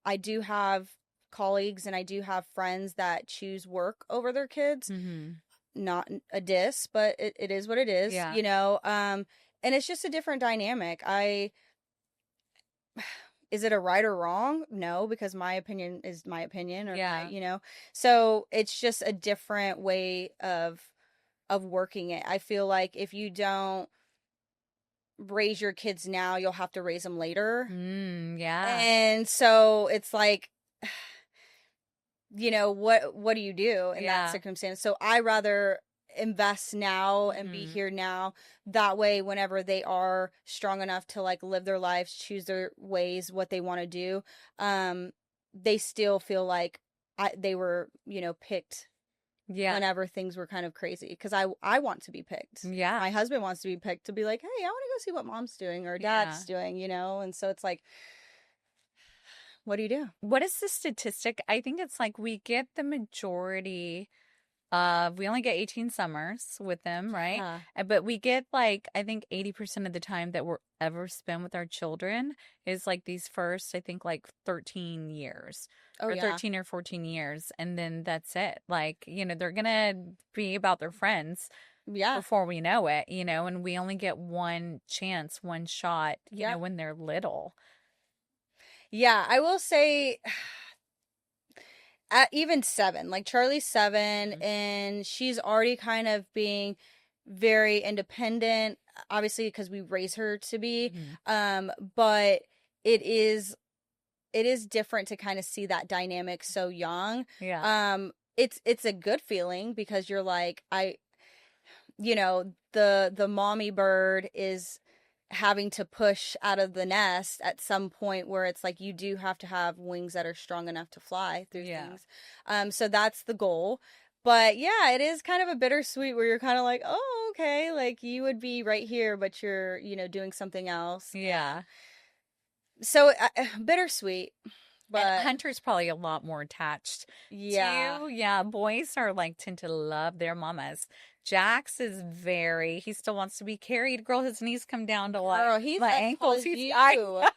I do have colleagues and I do have friends that choose work over their kids, Mm-hmm. not a diss, but it is what it is, Yeah. and it's just a different dynamic. Is it a right or wrong? No, because my opinion is my opinion, or Yeah. so it's just a different way of working it. I feel like if you don't raise your kids now, you'll have to raise them later. Yeah. And so it's like, what do you do in that Yeah. circumstance? So I rather invest now and be Mm-hmm. here now. That way, whenever they are strong enough to like live their lives, choose their ways, what they want to do, they still feel like they were, picked Yeah. whenever things were kind of crazy. Because I want to be picked. Yeah. My husband wants to be picked to be like, hey, I want to go see what mom's doing or dad's doing, and so it's like, what do you do? What is the statistic? I think it's like we get the majority we only get 18 summers with them, right? Yeah. But we get like, I think 80% of the time that we're ever spend with our children is like these first, I think like 13 years Oh, or yeah. 13 or 14 years. And then that's it. Like, they're going to be about their friends Yeah. before we know it, and we only get one chance, one shot, Yep. when they're little. Yeah, I will say at even 7, like Charlie's 7, Mhm. and she's already kind of being very independent, obviously because we raise her to be. Mhm. But it is different to kind of see that dynamic so young. Yeah. It's a good feeling because you're like, the mommy bird is having to push out of the nest at some point where it's like you do have to have wings that are strong enough to fly through Yeah. things. So that's the goal. But yeah, it is kind of a bittersweet where you're kind of like, oh, okay, like you would be right here, but you're, doing something else. Yeah. So bittersweet. And But Hunter's probably a lot more attached yeah. to, yeah, boys are like tend to love their mamas. Jax is he still wants to be carried. Girl, his knees come down to like Girl, he's my as tall ankles. as He's you. I know.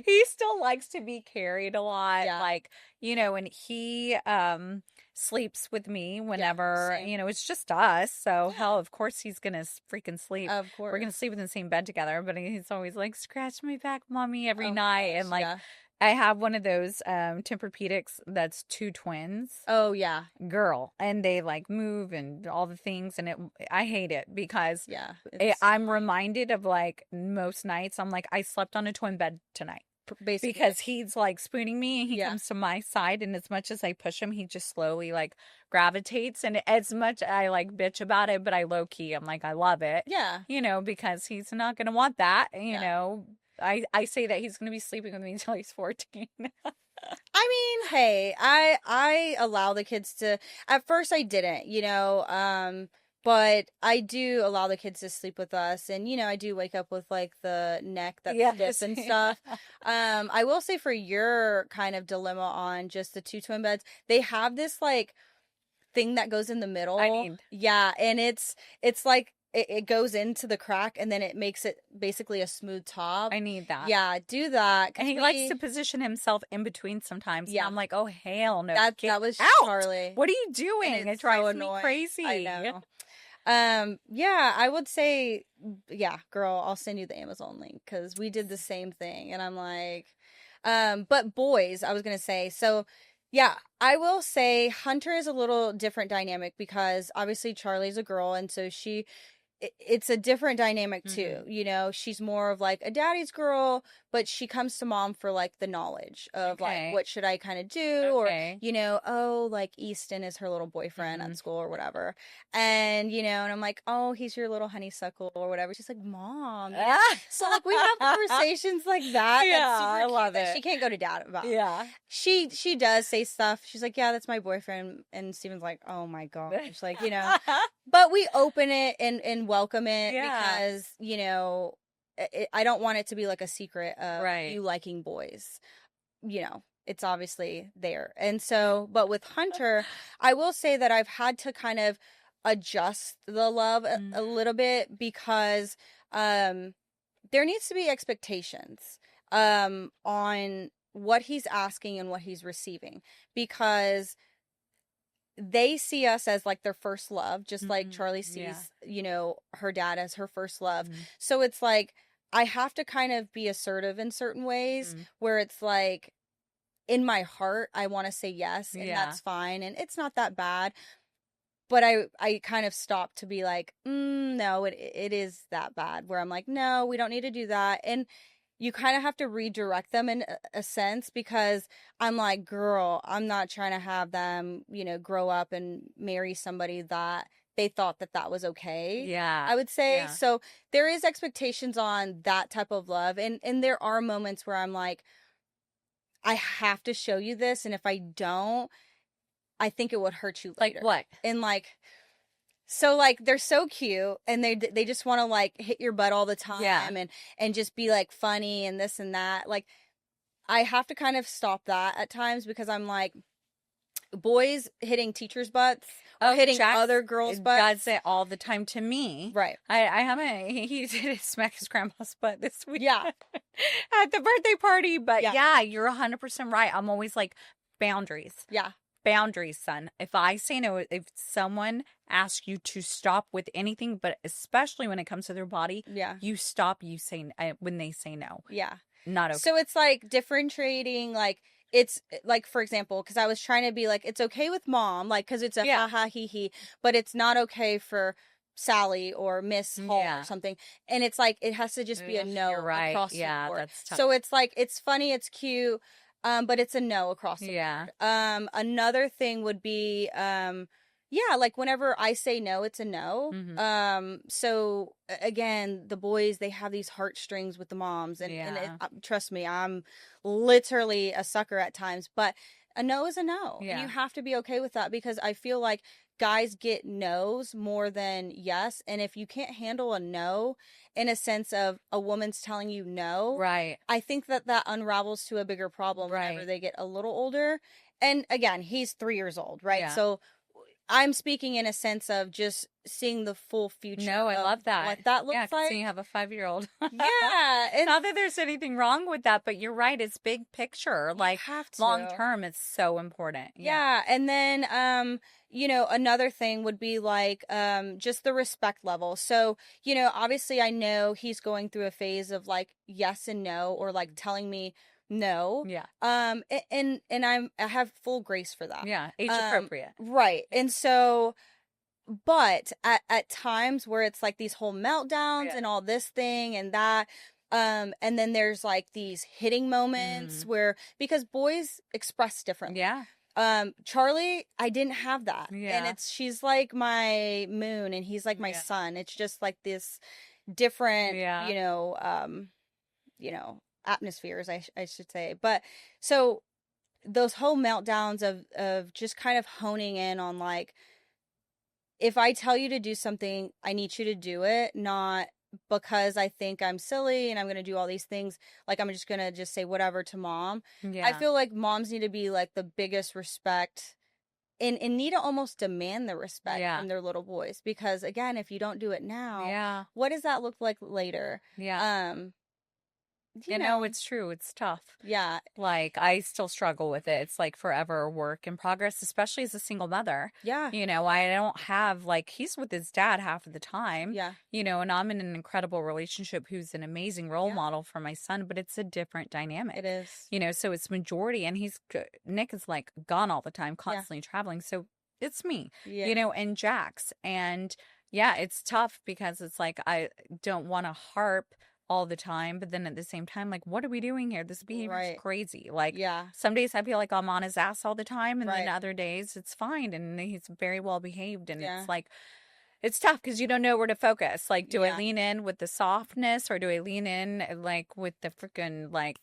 He still likes to be carried a lot. Yeah. Like, and he sleeps with me whenever, same. it's just us. So Yeah. hell, of course he's gonna freaking sleep. Of course. We're gonna sleep in the same bed together, but he's always like, scratch my back, mommy, every Oh my night. gosh, And like yeah. I have one of those Tempur-Pedics that's 2 twins. Oh yeah. Girl, and they like move and all the things, and I hate it because Yeah. I'm reminded of like most nights I'm like, I slept on a twin bed tonight. Basically. Because he's like spooning me and he Yeah. comes to my side, and as much as I push him, he just slowly like gravitates. And as much I like bitch about it, but I low key, I'm like, I love it. Yeah. Because he's not gonna want that, Yeah. I say that he's gonna be sleeping with me until he's 14. I mean, hey, I allow the kids to. At first, I didn't, but I do allow the kids to sleep with us, and I do wake up with like the neck that's stiff and stuff. I will say for your kind of dilemma on just the 2 twin beds, they have this like thing that goes in the middle. Yeah, and it's like it goes into the crack and then it makes it basically a smooth top. I need that. Yeah, do that. And he likes to position himself in between sometimes. Yeah. And I'm like, oh, hell no. That was out. Charlie. What are you doing? It drives me crazy. I know. Yeah, I would say, yeah, girl, I'll send you the Amazon link because we did the same thing. And I'm like, but boys, I was going to say, so yeah, I will say Hunter is a little different dynamic because obviously Charlie's a girl. And so it's a different dynamic too. Mm-hmm. She's more of like a daddy's girl, but she comes to mom for like the knowledge of like, Okay. what should I kind of do? Okay. Or, oh, like Easton is her little boyfriend Mhm. at school or whatever. And I'm like, oh, he's your little honeysuckle or whatever. She's like, mom. So like we have conversations like that. Yeah, That's super I cute love that it. she can't go to dad about. Yeah. She does say stuff. She's like, yeah, that's my boyfriend. And Steven's like, oh my gosh. Like, but we open it and welcome it because, I don't want it to be like a secret of Right. you liking boys. It's obviously there. And so, but with Hunter, I will say that I've had to kind of adjust the love a little bit because there needs to be expectations on what he's asking and what he's receiving, because they see us as like their first love, just like Charlie sees, her dad as her first love. So it's like, I have to kind of be assertive in certain ways where it's like, in my heart, I want to say yes, and that's fine. And it's not that bad. But I kind of stopped to be like, no, it is that bad, where I'm like, no, we don't need to do that. And you kind of have to redirect them in a sense, because I'm like, girl, I'm not trying to have them, grow up and marry somebody that they thought that was okay. Yeah. I would say. Yeah. So there is expectations on that type of love. And there are moments where I'm like, I have to show you this. And if I don't, I think it would hurt you later. Like what? And like, so like they're so cute and they just want to like hit your butt all the time and just be like funny and this and that. Like, I have to kind of stop that at times, because I'm like, boys hitting teachers' butts or hitting other girls' butts. God say all the time to me. Right. I haven't, he did smack his grandma's butt this week. Yeah. At the birthday party. But yeah, you're 100% right. I'm always like, boundaries. Yeah. Boundaries, son. If I say no, if someone asks you to stop with anything, but especially when it comes to their body, you stop, you say, when they say no. Yeah. Not okay. So it's like differentiating, like, it's like, for example, because I was trying to be like, it's okay with mom, like, because it's a ha ha he he, but it's not okay for Sally or Miss Hall or something. And it's like, it has to just be a no across the board. That's tough. So it's like, it's funny, it's cute, but it's a no across the board. Another thing would be, like whenever I say no, it's a no. So again, the boys, they have these heartstrings with the moms, and trust me, I'm literally a sucker at times, but a no is a no. And you have to be okay with that, because I feel like guys get no's more than yes. And if you can't handle a no in a sense of a woman's telling you no, right, I think that unravels to a bigger problem whenever they get a little older. And again, he's 3 years old, right? So I'm speaking in a sense of just seeing the full future. No, I love that. What that looks like. So you have a 5-year-old. Yeah. Not that there's anything wrong with that, but you're right. It's big picture. Like, long term, it's so important. Yeah. And then, another thing would be like, just the respect level. So, obviously I know he's going through a phase of like yes and no, or like telling me no. Yeah. And I have full grace for that. Yeah. Age appropriate. Right. And so, but at times where it's like these whole meltdowns and all this thing and that, and then there's like these hitting moments where, because boys express differently. Yeah. Charlie, I didn't have that. Yeah. And she's like my moon and he's like my sun. It's just like this different, atmospheres, I should say. But so those whole meltdowns of just kind of honing in on like, if I tell you to do something, I need you to do it, not because I think I'm silly and I'm going to do all these things. Like, I'm just going to just say whatever to mom. Yeah. I feel like moms need to be like the biggest respect and need to almost demand the respect from their little boys. Because again, if you don't do it now, what does that look like later? Yeah. You know, it's true. It's tough. Yeah. Like, I still struggle with it. It's like forever a work in progress, especially as a single mother. Yeah. I don't have, like, he's with his dad half of the time. Yeah. And I'm in an incredible relationship who's an amazing role model for my son, but it's a different dynamic. It is. So it's majority, and Nick is like gone all the time, constantly traveling. So it's me, and Jax. And yeah, it's tough because it's like, I don't want to harp all the time. But then at the same time, like, what are we doing here? This behavior is Right. crazy. Like, Yeah. some days I feel like I'm on his ass all the time, and then Right. other days it's fine and he's very well behaved. And Yeah. it's like, it's tough because you don't know where to focus. Like, do I Yeah. lean in with the softness or do I lean in like with the freaking like,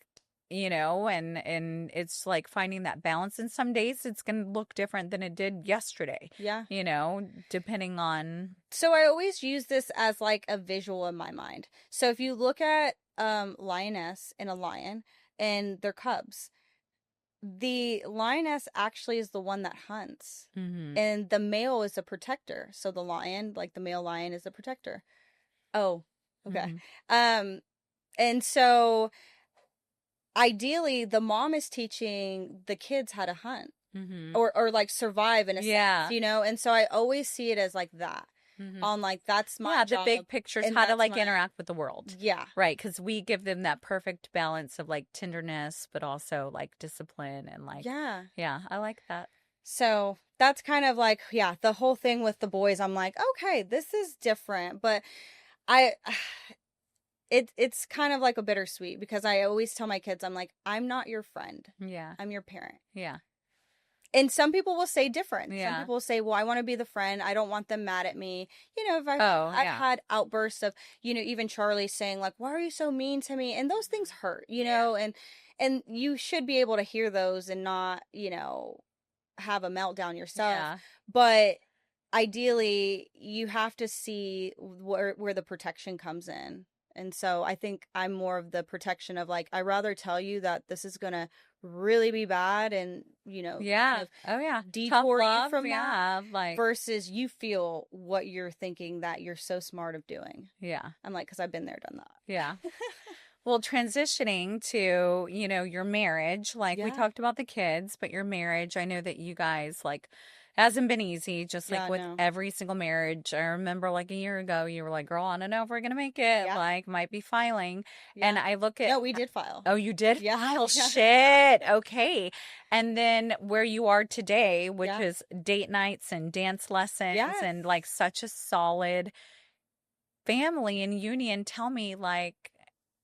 and it's like finding that balance. And some days it's going to look different than it did yesterday, Yeah. depending on. So I always use this as like a visual in my mind. So if you look at lioness and a lion and their cubs, the lioness actually is the one that hunts. Mm-hmm. And the male is a protector. So the lion, like the male lion, is a protector. Oh, okay. Mm-hmm. And so ideally the mom is teaching the kids how to hunt. Mm-hmm. Or like survive in a Yeah. sense, and so I always see it as like that. Mm-hmm. On like that's my Yeah, the job, big picture is and how to that's like my interact with the world. yeah. Right, because we give them that perfect balance of like tenderness, but also like discipline and like, Yeah. yeah, I like that. So that's kind of like, yeah, the whole thing with the boys, I'm like, okay, this is different, but I it's kind of like a bittersweet because I always tell my kids, I'm like, I'm not your friend. Yeah. I'm your parent. Yeah. And some people will say different. Some Yeah. people will say, well, I want to be the friend. I don't want them mad at me. If I've Yeah. had outbursts of, even Charlie saying like, why are you so mean to me? And those things hurt, and you should be able to hear those and not, have a meltdown yourself. Yeah. But ideally you have to see where the protection comes in. And so I think I'm more of the protection of like, I'd rather tell you that this is going to really be bad and, Yeah. kind Oh yeah. of Tough detour love. you from Yeah. that Like, versus you feel what you're thinking that you're so smart of doing. yeah. I'm like, because I've been there, done that. Yeah. Well, transitioning to, your marriage, like we Yeah. talked about the kids, but your marriage, I know that you guys like hasn't been easy, just like Yeah, with no. every single marriage. I remember like a year ago, you were like, girl, I don't know if we're going to make it, Yeah. like might be filing. Yeah. And I look at, No, we did file. oh, you did Yeah. file? Yeah. Shit. Okay. And then where you are today, which Yeah. is date nights and dance lessons Yes. and like such a solid family and union. Tell me, like,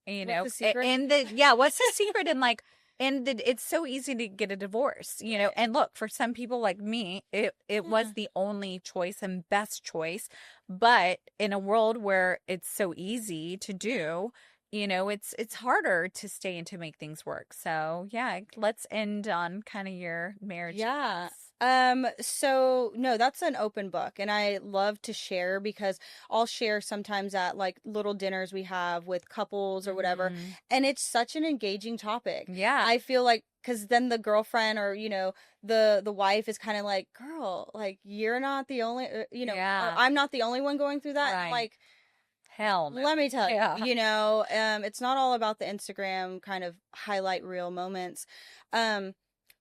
What's the secret? what's the secret? And like, it's so easy to get a divorce, and look, for some people like me, it was the only choice and best choice. But in a world where it's so easy to do, it's harder to stay and to make things work. So yeah, let's end on kind of your marriage. Yeah. So no, that's an open book and I love to share because I'll share sometimes at like little dinners we have with couples or whatever. Mhm. And it's such an engaging topic. Yeah. I feel like because then the girlfriend or the wife is kind of like, girl, like you're not the only Yeah. or I'm not the only one going through that. Right. Like, hell no. let me tell you, Yeah. it's not all about the Instagram kind of highlight reel moments.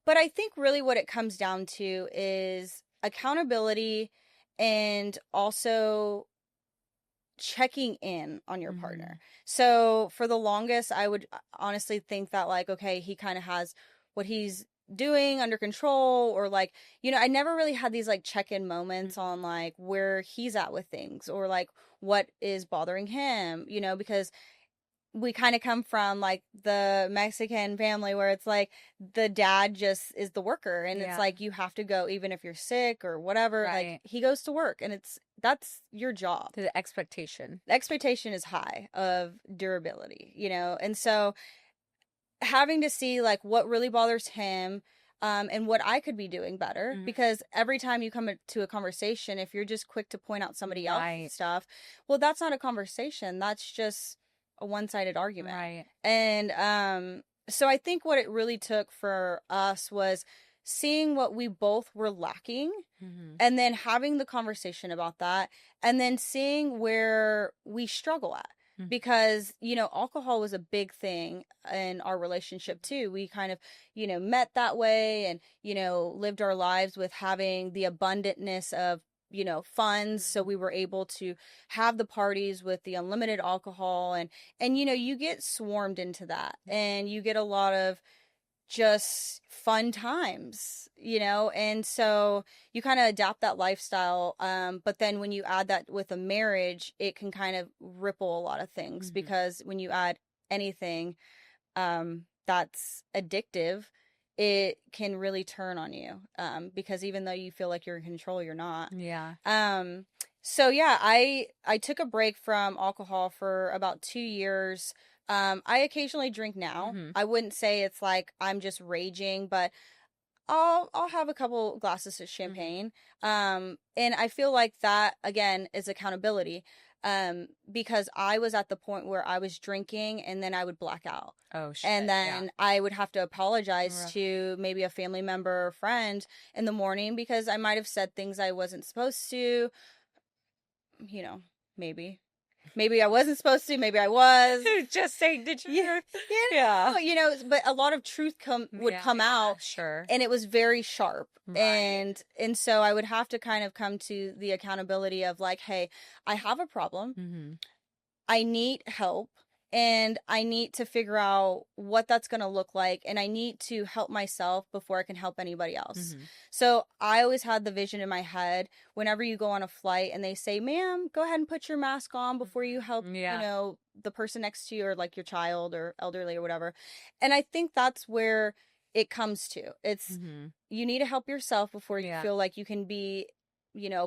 But I think really what it comes down to is accountability and also checking in on your partner. So for the longest, I would honestly think that like, okay, he kind of has what he's doing under control or like, I never really had these like check-in moments on like where he's at with things or like what is bothering him, because we kind of come from like the Mexican family where it's like the dad just is the worker and it's like you have to go even if you're sick or whatever. Right. Like he goes to work and that's your job. The expectation. The expectation is high of durability, and so having to see like what really bothers him and what I could be doing better because every time you come to a conversation, if you're just quick to point out somebody else's stuff, well, that's not a conversation. That's just a one-sided argument. Right. And so I think what it really took for us was seeing what we both were lacking and then having the conversation about that and then seeing where we struggle at. Because, alcohol was a big thing in our relationship too. We kind of, met that way and, lived our lives with having the abundantness of, funds. So we were able to have the parties with the unlimited alcohol and, you get swarmed into that and you get a lot of just fun times, and so you kind of adapt that lifestyle. But then when you add that with a marriage, it can kind of ripple a lot of things, because when you add anything that's addictive, it can really turn on you, because even though you feel like you're in control, you're not. Yeah. So yeah, I took a break from alcohol for about 2 years. I occasionally drink now. I wouldn't say it's like I'm just raging, but I'll have a couple glasses of champagne. And I feel like that again is accountability. Because I was at the point where I was drinking and then I would black out. Oh shit. And then I would have to apologize Rough. to maybe a family member or friend in the morning, because I might have said things I wasn't supposed to. Maybe I wasn't supposed to, maybe I was. Just saying the truth. Yeah. But a lot of truth would come out. Sure. And it was very sharp. Right. And so I would have to kind of come to the accountability of like, hey, I have a problem. I need help. And I need to figure out what that's going to look like. And I need to help myself before I can help anybody else. So I always had the vision in my head, whenever you go on a flight and they say, ma'am, go ahead and put your mask on before you help, the person next to you, or like your child or elderly or whatever. And I think that's where it comes to. It's, you need to help yourself before you feel like you can be,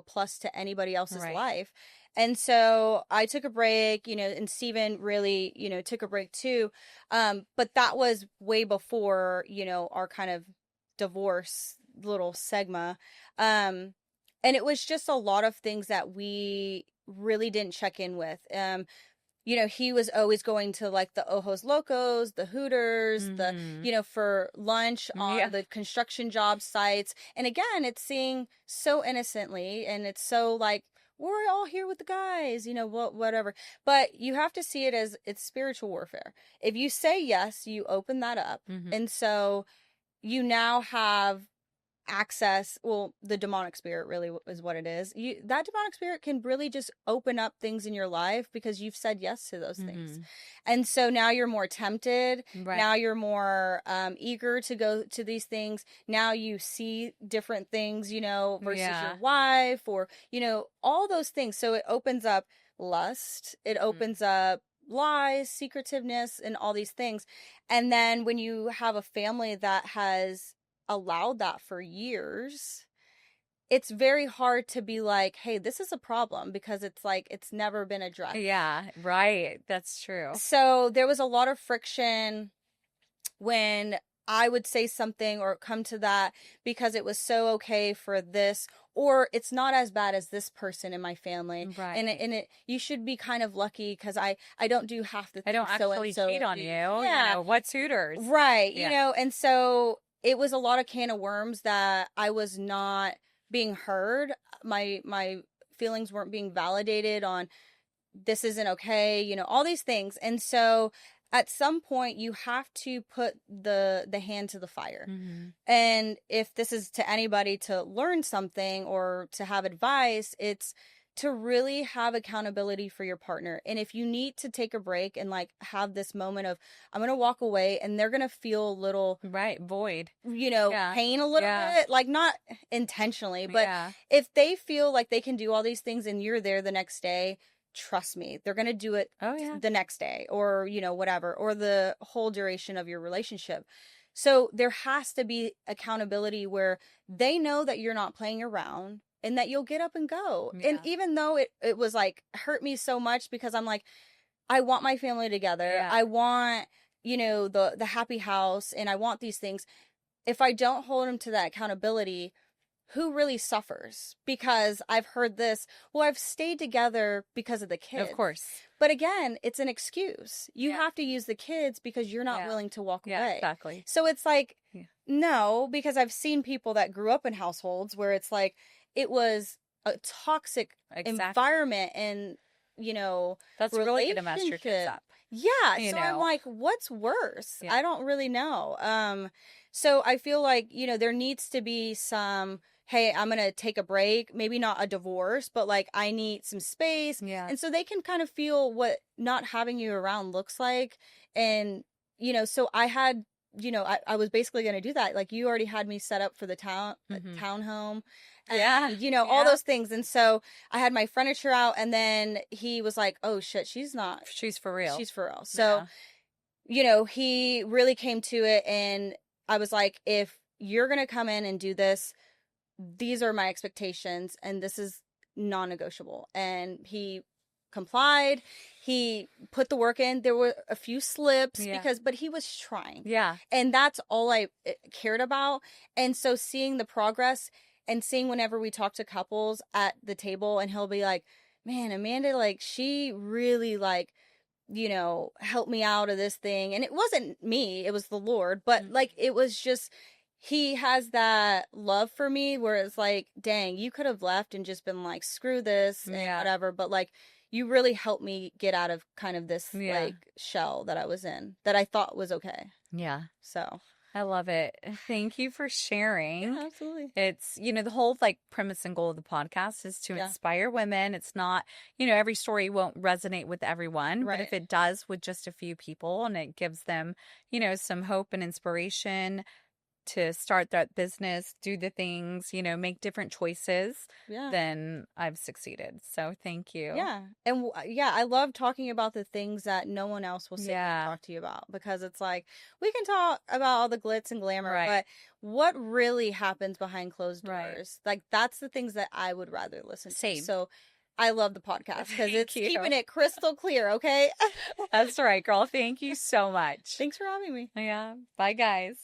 plus to anybody else's life. And so I took a break, and Steven really, took a break too. But that was way before, our kind of divorce little segma. And it was just a lot of things that we really didn't check in with. He was always going to like the Ojos Locos, the Hooters, the, for lunch on the construction job sites. And again, it's seeing so innocently, and it's so like, we're all here with the guys, whatever. But you have to see it as it's spiritual warfare. If you say yes, you open that up. And so you now have access. Well, the demonic spirit really is what it is. That demonic spirit can really just open up things in your life because you've said yes to those things. And so now you're more tempted. Right. Now you're more eager to go to these things. Now you see different things, versus your wife, or, all those things. So it opens up lust. It opens up lies, secretiveness, and all these things. And then when you have a family that has allowed that for years, it's very hard to be like, hey, this is a problem, because it's like it's never been addressed. Yeah, right. That's true. So there was a lot of friction when I would say something or come to that, because it was so okay for this, or it's not as bad as this person in my family. Right. And you should be kind of lucky, because I don't do half the things. I don't actually cheat on you. Yeah. What's Hooters? Right. Yeah. And so it was a lot of can of worms that I was not being heard. My feelings weren't being validated on this isn't okay, all these things. And so at some point you have to put the hand to the fire. And if this is to anybody to learn something or to have advice, it's to really have accountability for your partner. And if you need to take a break and like have this moment of, I'm going to walk away, and they're going to feel a little void, pain a little bit, like not intentionally, but if they feel like they can do all these things and you're there the next day, trust me, they're going to do it the next day, or, whatever, or the whole duration of your relationship. So there has to be accountability where they know that you're not playing around, and that you'll get up and go. And even though it was like hurt me so much, because I'm like, I want my family together. I want, the happy house, and I want these things. If I don't hold them to that accountability, who really suffers? Because I've heard this, well, I've stayed together because of the kids. Of course. But again, it's an excuse. You have to use the kids because you're not willing to walk away. Exactly. So it's like, no, because I've seen people that grew up in households where it's like, it was a toxic environment, and, that's really going to mess your kids up. Yeah. So I'm like, what's worse? I don't really know. So I feel like, there needs to be some, hey, I'm going to take a break, maybe not a divorce, but like I need some space. Yeah. And so they can kind of feel what not having you around looks like. And, so I had I was basically going to do that. Like, you already had me set up for the townhome and, Yeah. all those things. And so I had my furniture out, and then he was like, oh shit, she's for real. She's for real. So, he really came to it, and I was like, if you're going to come in and do this, these are my expectations, and this is non-negotiable. And he complied. He put the work in. There were a few slips but he was trying. Yeah. And that's all I cared about. And so seeing the progress and seeing whenever we talk to couples at the table, and he'll be like, man, Amanda, like, she really, like, helped me out of this thing. And it wasn't me, it was the Lord. But like, it was just, he has that love for me where it's like, dang, you could have left and just been like, screw this and whatever. But like, you really helped me get out of kind of this like shell that I was in that I thought was okay. Yeah. So I love it. Thank you for sharing. Yeah, absolutely. It's, the whole like premise and goal of the podcast is to inspire women. It's not, every story won't resonate with everyone, but if it does with just a few people and it gives them, some hope and inspiration to start that business, do the things, make different choices, then I've succeeded. So thank you. Yeah. And I love talking about the things that no one else will sit and talk to you about, because it's like, we can talk about all the glitz and glamour, but what really happens behind closed doors? Like, that's the things that I would rather listen to. So I love the podcast because it's keeping it crystal clear. Okay. That's right, girl. Thank you so much. Thanks for having me. Yeah. Bye, guys.